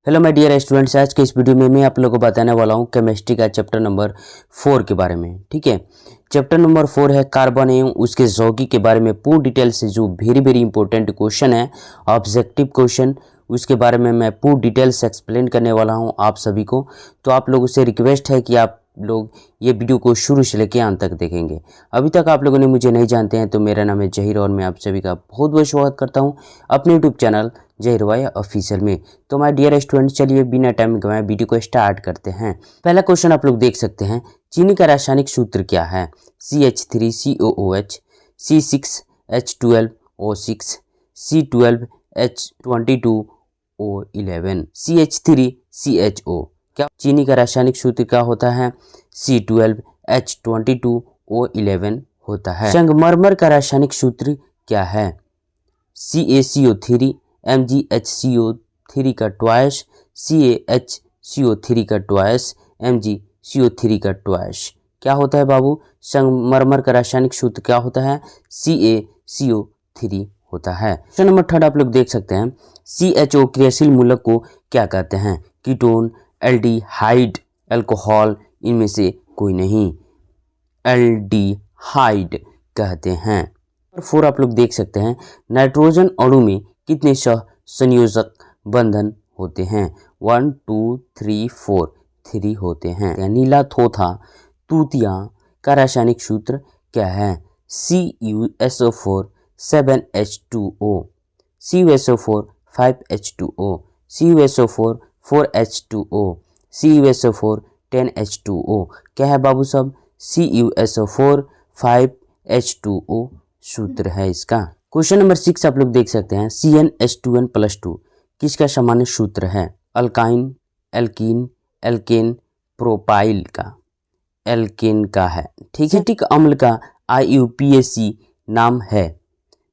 Hello my dear students, आज के इस वीडियो में मैं आप लोगों को बताने वाला हूं केमिस्ट्री का चैप्टर नंबर 4 के बारे में। ठीक है, चैप्टर नंबर 4 है कार्बन एवं उसके यौगिक के बारे में पूर्ण डिटेल से जो वेरी इंपॉर्टेंट क्वेश्चन है, ऑब्जेक्टिव क्वेश्चन, उसके बारे में मैं पूर्ण डिटेल से एक्सप्लेन करने वाला हूं आप सभी को। तो आप लोगों से रिक्वेस्ट है कि आप लोग ये वीडियो को शुरू से लेकर अंत तक देखेंगे। अभी तक आप लोगों ने मुझे नहीं जानते हैं तो मेरा नाम है जहीर और मैं आप सभी का बहुत बहुत स्वागत करता हूं अपने यूट्यूब चैनल जहीर भाई ऑफिशियल में। तो माय डियर स्टूडेंट, चलिए बिना टाइम गवाए वीडियो को स्टार्ट करते हैं। पहला क्वेश्चन आप लोग देख सकते हैं, चीनी का रासायनिक सूत्र क्या है? CH3COOH, C6H12O6, C12H22O11, CH3CHO। क्या चीनी का रासायनिक सूत्र क्या होता है? C12H22O11 होता है। संगमरमर का रासायनिक सूत्र क्या है? CaCO3, MgHCO3 का ट्वाइस, CaHCO3 का ट्वाइस, MgCO3 का ट्वाइस। क्या होता है बाबू? संगमरमर का रासायनिक सूत्र क्या होता है? CaCO3 होता है। क्वेश्चन नंबर 3 आप लोग देख सकते हैं, CHO क्रियाशील मूलक को क्या कहते हैं? कीटोन, एल्डिहाइड, अल्कोहल, इनमें से कोई नहीं। एल्डिहाइड कहते हैं। 4 आप लोग देख सकते हैं, नाइट्रोजन अणु में कितने सह संयोजक बंधन होते हैं? 1 2 3 4, 3 होते हैं। नीला थोथा तूतिया का रासायनिक सूत्र क्या है? CuSO4 7H2O, CuSO4 5H2O, CuSO4 4H2O, CuSO4 10H2O। क्या है बाबू सब? CuSO4 5H2O सूत्र है इसका। क्वेश्चन नंबर 6 आप लोग देख सकते हैं, CnH2n+2 किसका सामान्य सूत्र है? अल्काइन, एल्कीन, एल्केन, प्रोपाइल का, एल्केन का है। ठीक है। एसिटिक अम्ल का IUPAC नाम है?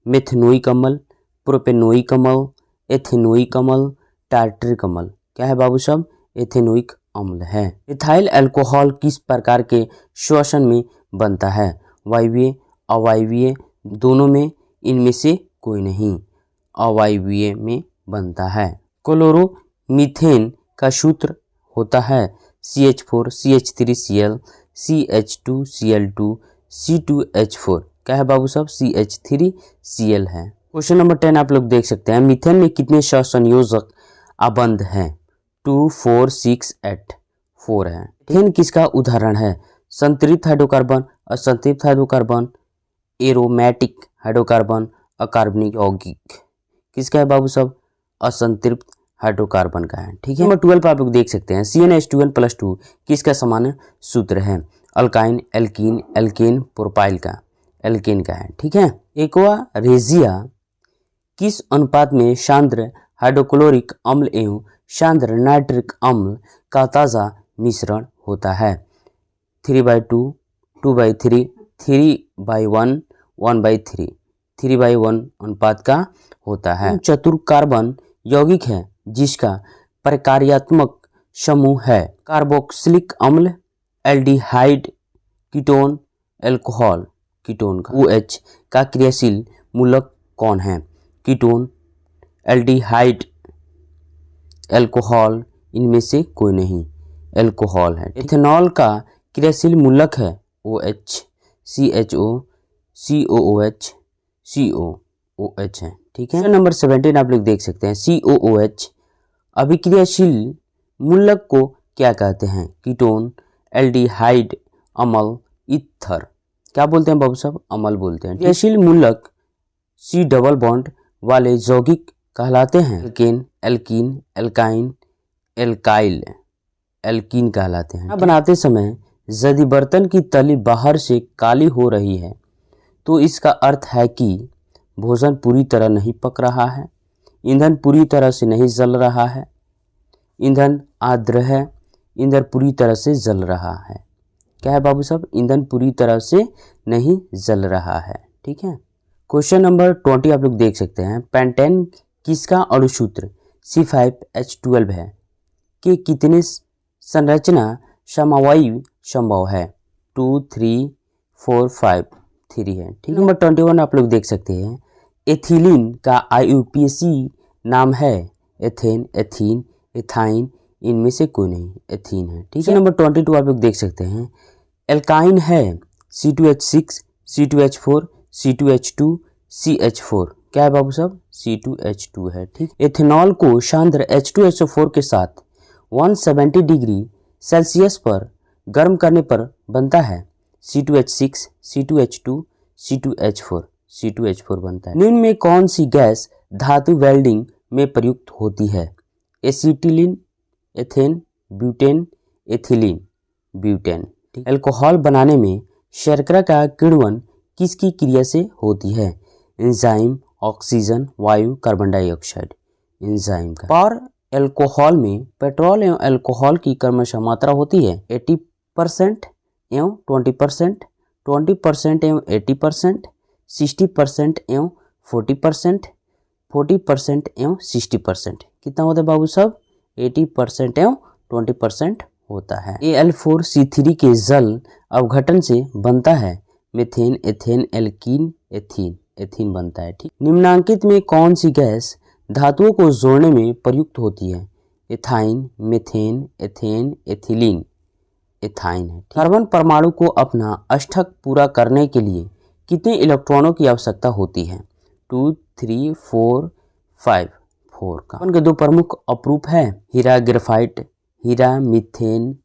मेथनोइक अम्ल, प्रोपेनोइक अम्ल, एथेनोइक अम्ल, टार्टरिक अम्ल। क्या है बाबू सब? एथेनोइक अम्ल है। इथाइल अल्कोहल किस प्रकार के श्वसन में बनता है? वायवीय, अवायवीय, दोनों में, इनमें से कोई नहीं। अवायवीय में बनता है। क्लोरोमीथेन का सूत्र होता है CH4 CH3Cl, CH2Cl2, C2H4। क्या है बाबू साहब? CH3Cl है। क्वेश्चन नंबर 10 आप लोग देख सकते हैं, मीथेन में कितने सहसंयोजक आबंध हैं? 2 4 6 8, 4 है। मीथेन किसका उदाहरण है? संतृप्त हाइड्रोकार्बन, असंतृप्त हाइड्रोकार्बन, एरोमेटिक हाइड्रोकार्बन, अकार्बनिक यौगिक। किसका है बाबू साहब? असंतृप्त हाइड्रोकार्बन का है। ठीक है। नंबर 12 आप लोग देख सकते हैं, CnH2n+2 किसका सामान्य सूत्र है? अल्काइन, एल्कीन, एल्केन, प्रोपाइल का, एल्केन का है। ठीक है। एक्वा रेजिया किस अनुपात में सांद्र हाइड्रोक्लोरिक अम्ल एवं सांद्र नाइट्रिक अम्ल का ताजा मिश्रण होता है? 3/2, 2/3, 3/1, 1/3, 3/1 अनुपात का होता है। चतुर कार्बन यौगिक है जिसका प्रकार्यात्मक समूह है कार्बोक्सिलिक अम्ल, एल्डिहाइड, कीटोन, अल्कोहल। कीटोन का OH का क्रियाशील मूलक कौन है? कीटोन, एल्डिहाइड, अल्कोहल, इनमें से कोई नहीं। अल्कोहल है। इथेनॉल का क्रियाशील मूलक है OH, CHO, COOH, COOH है। ठीक है। नंबर 17 आप लोग देख सकते हैं, COOH अभिक्रियाशील मूलक को क्या कहते हैं? कीटोन, एल्डिहाइड, अम्ल, ईथर। क्या बोलते हैं बाबू साहब? अम्ल बोलते हैं। क्रियाशील मूलक C डबल बॉन्ड वाले यौगिक कहलाते हैं alkane, alkene, alkyne, alkyl, alkene कहलाते हैं। बनाते समय यदि बर्तन की तली बाहर से काली हो रही है तो इसका अर्थ है कि भोजन पूरी तरह नहीं पक रहा है, ईंधन पूरी तरह से नहीं जल रहा है, ईंधन आर्द्र है, ईंधन पूरी तरह से जल रहा है। क्या है बाबू साहब? ईंधन पूरी तरह से नहीं जल रहा है। ठीक है। क्वेश्चन नंबर 20 आप लोग देख सकते हैं, पेंटेन किसका अणुसूत्र C5H12 है कि कितने संरचना समवायु संभव है? 2 3 4 5, 3 है। ठीक है। नंबर 21 आप लोग देख सकते हैं, एथिलीन का IUPAC नाम है? एथेन, एथीन, एथाइन इनमें से कोई नहीं, एथीन है। ठीक है, नंबर 22 आप लोग देख सकते हैं। एल्काइन है C2H6, C2H4, C2H2, CH4। क्या है बाबू साहब? C2H2 है। ठीक, एथेनॉल को सांद्र H2SO4 के साथ 170 डिग्री सेल्सियस पर गर्म करने पर बनता है C2H6, C2H2, C2H4, C2H4 बनता है। निम्न में कौन सी गैस धातु वेल्डिंग में प्रयुक्त होती है? Acetylene, ethane, butane, ethylene, butane. Alcohol बनाने में शर्करा का किण्वन किसकी क्रिया से होती है? एंजाइम, ऑक्सीजन, वायु, कार्बन डाइऑक्साइड। एंजाइम का। पर अल्कोहल में पेट्रोल एवं अल्कोहल की क्रमशः मात्रा होती है 80% एवं 20%, 20% एवं 80%, 60% एवं 40%, 40% एवं 60%। कितना होता है बाबू साहब? 80% एवं 20% होता है। Al4C3 के जल अवघटन से बनता है methane, ethane, alkene, ethene. Ethene बनता है। ठीक, निम्नांकित में कौन सी गैस धातुओं को जोड़ने में प्रयुक्त होती है? Ethyne, methane, ethane, ethylene. Ethyne है। कार्बन परमाणु को अपना अष्टक पूरा करने के लिए कितने इलेक्ट्रॉनों की आवश्यकता होती है? 2, 3, 4, 5। 4 का। कार्बन के दो प्रमुख अपरूप है हीरा, ग्रेफाइट। हीरा, मीथेन,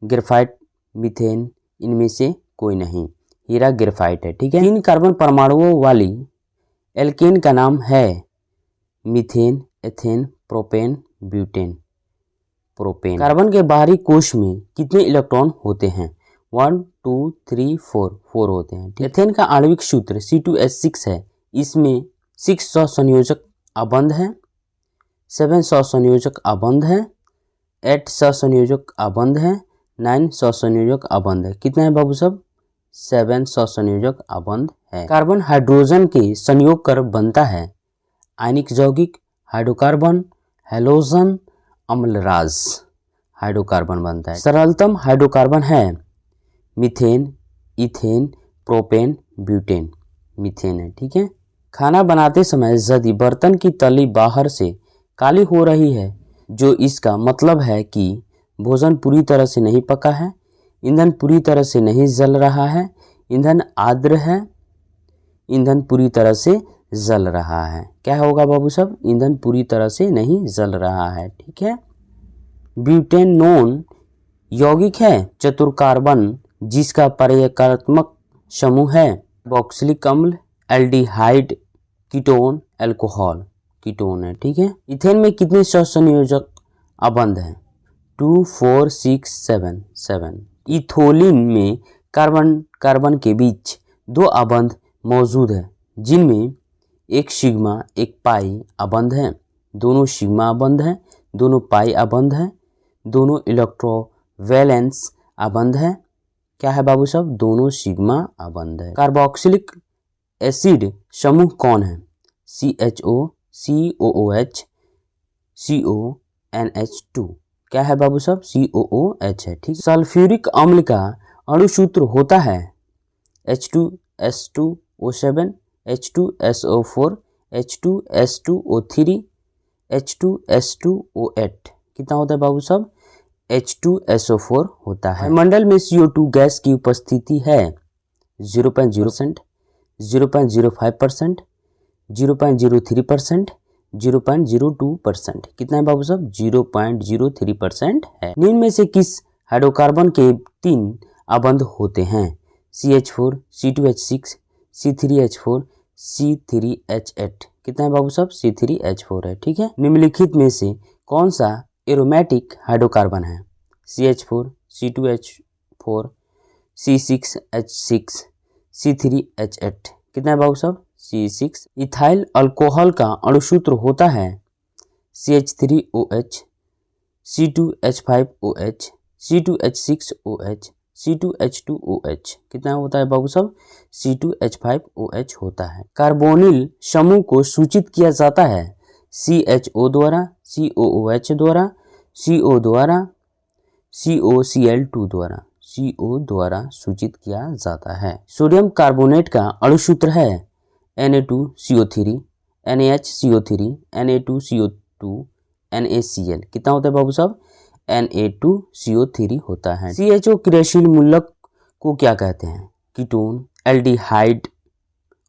ग्रेफाइट, मीथेन इनमें से कोई नहीं, हीरा ग्रेफाइट है। ठीक है, 3 कार्बन परमाणुओं वाली एल्केन का नाम है methane, ethane, propane, butane. Propane. Carbon के बाहरी कोश में कितने इलेक्ट्रॉन होते हैं? 1, 2, 3, 4। 4 होते हैं। एथेन का आणविक सूत्र C2H6 है। इसमें 600 संयोजक आबंध है, 700 संयोजक आबंध है, 800 संयोजक आबंध है, 900 संयोजक आबंध है। कितना है बाबू साहब? 700 संयोजक आबंध है। कार्बन हाइड्रोजन के संयोग कर बनता है आयनिक यौगिक, हाइड्रोकार्बन, हैलोजन, अम्लराज। हाइड्रोकार्बन बनता है। सरलतम हाइड्रोकार्बन है methane, ethane, propane, butane. Methane है। ठीक है, खाना बनाते समय यदि बर्तन की तली बाहर से काली हो रही है, जो इसका मतलब है कि भोजन पूरी तरह से नहीं पका है, ईंधन पूरी तरह से नहीं जल रहा है, ईंधन आर्द्र है, ईंधन पूरी तरह से जल रहा है। क्या होगा बाबू साहब? ईंधन पूरी तरह से नहीं जल रहा है। ठीक है, ब्यूटेनोन यौगिक है चतुर्कार्बन जिसका पर्यायकात्मक समूह है बॉक्सिलिक अम्ल, एल्डिहाइड, कीटोन, अल्कोहल। कीटोन है। ठीक है, इथेन में कितने सहसंयोजक आबंध हैं? 2, 4, 6, 7। 7। इथोलिन में कार्बन के बीच 2 आबंध मौजूद है जिनमें एक सिग्मा एक पाई आबंध है। दोनों सिग्मा आबंध है, दोनों पाई आबंध है, दोनों इलेक्ट्रोवैलेंस आबंध है। क्या है बाबू साहब? दोनों सिग्मा आबंध है। कार्बोक्सिलिक एसिड समूह कौन है? CHO, COOH, CONH2। क्या है बाबू साहब? COOH है। ठीक, सल्फ्यूरिक अम्ल का अणुसूत्र होता है H2S2O7, H2SO4, H2S2O3, H2S2O8। कितना होता है बाबू साहब? H2SO4 होता है। मंडल में CO2 गैस की उपस्थिति है 0.0%, 0.05%, 0.03%, 0.02%। कितना है बाबू साहब? 0.03% है। निम्न में से किस हाइड्रोकार्बन के 3 आबंध होते हैं? CH4, C2H6, C3H4, C3H8। कितना है बाबू साहब? C3H4 है। ठीक है, निम्नलिखित में से कौन सा एरोमेटिक हाइड्रोकार्बन है? CH4, C2H4, C6H6, C3H8। कितना है बाबू साहब? C6। इथाइल अल्कोहल का अणुसूत्र होता है CH3OH, C2H5OH, C2H6OH, C2H2OH। कितना होता है बाबू साहब? C2H5OH होता है। कार्बोनिल समूह को सूचित किया जाता है CHO द्वारा, COOH द्वारा, CO द्वारा, COCl2 द्वारा। CO द्वारा सूचित किया जाता है। सोडियम कार्बोनेट का अणुसूत्र है Na2CO3, NaHCO3, Na2CO2, NaCl कितना होता है बाबू साहब, Na2CO3 होता है। CHO क्रियाशील मूलक को क्या कहते हैं, कीटोन, एल्डिहाइड,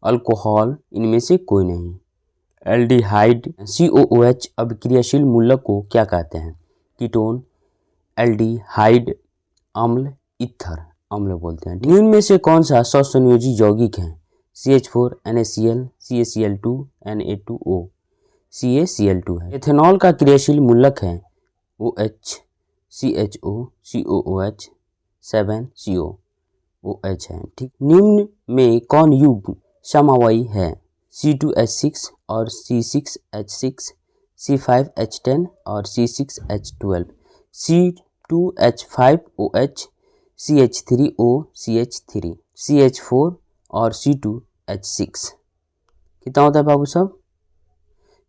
अल्कोहल, इनमें से कोई नहीं। एल्डिहाइड। COOH अभिक्रियाशील मूलक को क्या कहते हैं, कीटोन, एल्डिहाइड, अम्ल, ईथर, अम्ल बोलते हैं। निम्न में से कौन सा सहसंयोजी यौगिक है, CH4, NaCl, CaCl2, Na2O, CaCl2 है। एथेनॉल का क्रियाशील मूलक है OH, CHO, COOH, 7COOH है। ठीक। निम्न में कौन युग्म समवायी है, C2H6 और C6H6, C5H10 और C6H12, C2H5OH, CH3O, CH3, CH4 और C2H6 कितना होता है बाबू साहब,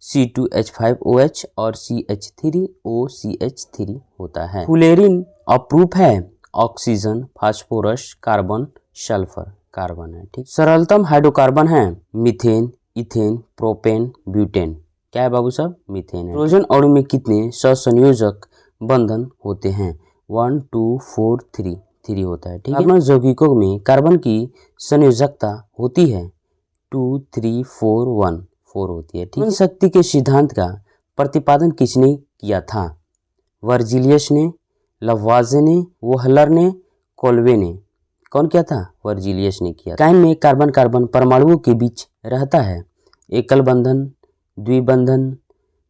C2H5OH और CH3O, CH3 होता है। फुलेरिन अप्रूप है, oxygen, phosphorus, carbon, sulphur, carbon है। ठीक। सरलतम हाइड्रोकार्बन है मीथेन, इथेन, प्रोपेन, ब्यूटेन, क्या है बाबू साहब, मीथेन है। हाइड्रोजन अणु में कितने सहसंयोजक बंधन होते हैं, 1 2 4 3, 3 होता है। ठीक है। कार्बन यौगिकों में कार्बन की संयोजकता होती है 2 3 4 1, 4 होती है। ठीक है। शक्ति के सिद्धांत का प्रतिपादन किसने किया था, वर्जिलियस ने, लवाजे ने, वोहलर ने, कोल्वे ने, कौन किया था, वर्जिलियस ने किया। काइन में कार्बन कार्बन परमाणुओं के बीच रहता है, एकल बंधन, द्विबंधन,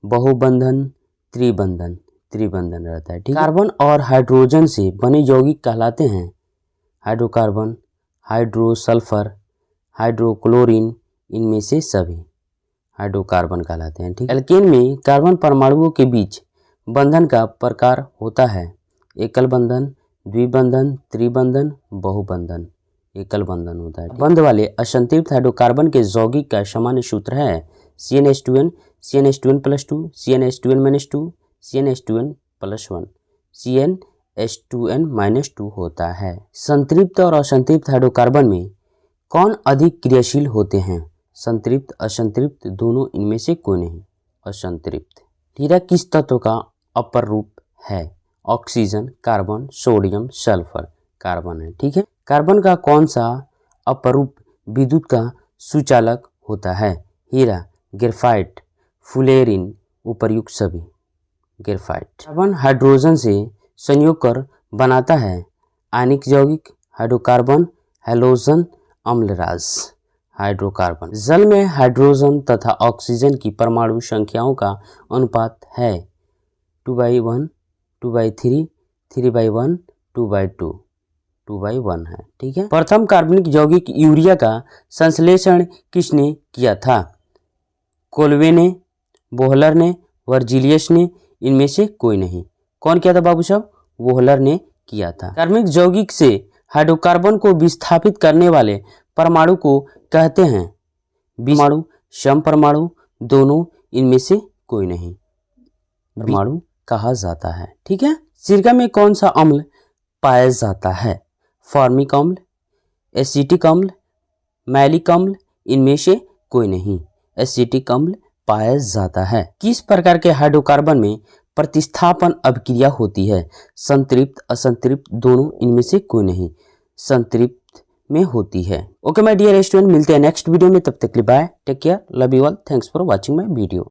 बहुबंधन, त्रिबंधन, त्रिबंधन रहता है। ठीक। कार्बन और हाइड्रोजन से बने यौगिक कहलाते हैं हाइड्रोकार्बन, हाइड्रोसल्फर, हाइड्रोक्लोरीन, इनमें से सभी हाइड्रोकार्बन कहलाते हैं। ठीक। एल्केन में कार्बन परमाणुओं के बीच बंधन का प्रकार होता है एकल बंधन, द्विबंधन, त्रिबंधन, बहुबंधन, एकल बंधन होता है। बंध वाले असंतृप्त हाइड्रोकार्बन के यौगिक का सामान्य सूत्र है CnH2n, CnH2n+2, CnH2n-2, CnH2n+1, CnH2n-2 होता है। संतृप्त और असंतृप्त हाइड्रोकार्बन में कौन अधिक क्रियाशील होते हैं, संतृप्त, असंतृप्त, दोनों, इनमें से कोई नहीं, असंतृप्त। हीरा किस तत्व का अपर रूप है, oxygen, carbon, sodium, sulphur, carbon है। ठीक है। कार्बन का कौन सा अपरूप विद्युत का सुचालक होता है, हीरा, ग्रेफाइट, फुलेरिन, उपर्युक्त सभी, ग्रेफाइट। कार्बन हाइड्रोजन से संयोग कर बनाता है आयनिक यौगिक, हाइड्रोकार्बन, हैलोजन, अम्लराज, हाइड्रोकार्बन। जल में हाइड्रोजन तथा ऑक्सीजन की परमाणु संख्याओं का अनुपात है 2/1, 2/3, 3/1, 2/2, 2/1 है। ठीक है। प्रथम कार्बनिक यौगिक यूरिया का संश्लेषण किसने किया था, कोल्वे ने, वोहलर ने, वर्जिलियस ने, इनमें से कोई नहीं। कौन किया था बाबू साहब, वोहलर ने किया था। कार्बनिक यौगिक से हाइड्रोकार्बन को विस्थापित करने वाले परमाणु को कहते हैं परमाणु, सम परमाणु, दोनों, इनमें से कोई नहीं, परमाणु कहा जाता है। ठीक है। सिरका में कौन सा अम्ल पाया जाता है, फॉर्मिक अम्ल, एसिटिक अम्ल, मैलिक अम्ल, इनमें से कोई नहीं, एसिटिक अम्ल पाया जाता है। किस प्रकार के हाइड्रोकार्बन में प्रतिस्थापन अभिक्रिया होती है, संतृप्त, असंतृप्त, दोनों, इनमें से कोई नहीं, संतृप्त में होती है। ओके माय डियर स्टूडेंट, मिलते हैं नेक्स्ट वीडियो में, तब तक के लिए bye, take care, love you all, thanks for watching my video.